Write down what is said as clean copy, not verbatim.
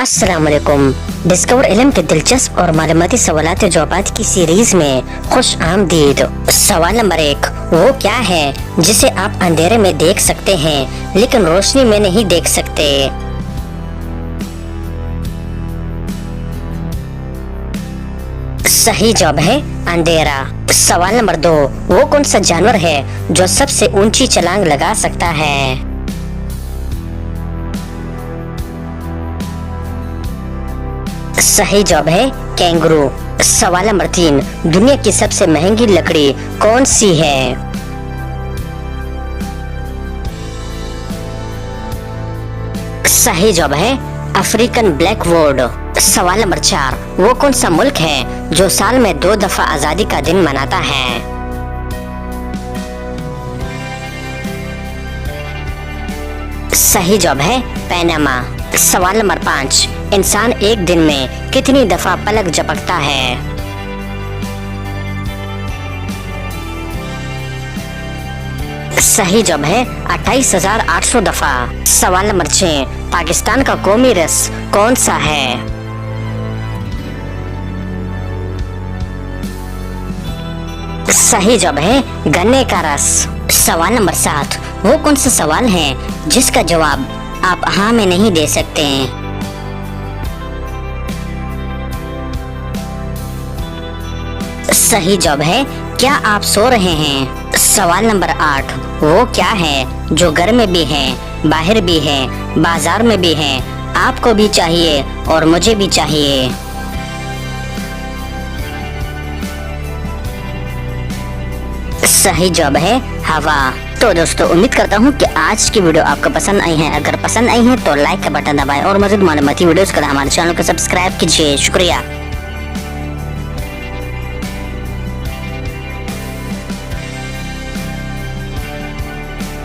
अस्सलाम वालेकुम। डिस्कवर इल्म के दिलचस्प और मालूमाती सवालात जवाबात की सीरीज में खुश आमदीद। सवाल नंबर 1, वो क्या है जिसे आप अंधेरे में देख सकते हैं लेकिन रोशनी में नहीं देख सकते? सही जवाब है अंधेरा। सवाल नंबर 2, वो कौन सा जानवर है जो सबसे ऊंची छलांग लगा सकता है? सही जवाब है कैंगरू। सवाल नंबर 3, दुनिया की सबसे महंगी लकड़ी कौन सी है? सही जवाब है अफ्रीकन ब्लैकवुड। सवाल नंबर 4, वो कौन सा मुल्क है जो साल में 2 दफा आजादी का दिन मनाता है? सही जवाब है पनामा। सवाल नंबर 5, इंसान एक दिन में कितनी दफा पलक झपकता है? सही जवाब है 28,800 दफा। सवाल नंबर 6, पाकिस्तान का कौमी रस कौन सा है? सही जवाब है गन्ने का रस। सवाल नंबर 7, वो कौन सा सवाल है जिसका जवाब आप हाँ में नहीं दे सकते? सही जवाब है क्या आप सो रहे हैं? सवाल नंबर 8, वो क्या है जो घर में भी है, बाहर भी है, बाजार में भी है, आपको भी चाहिए और मुझे भी चाहिए? सही जवाब है हवा। तो दोस्तों, उम्मीद करता हूँ कि आज की वीडियो आपको पसंद आई है। अगर पसंद आई है तो लाइक का बटन दबाएं और मज़ीद मालूमाती वीडियोस के लिए हमारे चैनल को सब्सक्राइब कीजिए। शुक्रिया।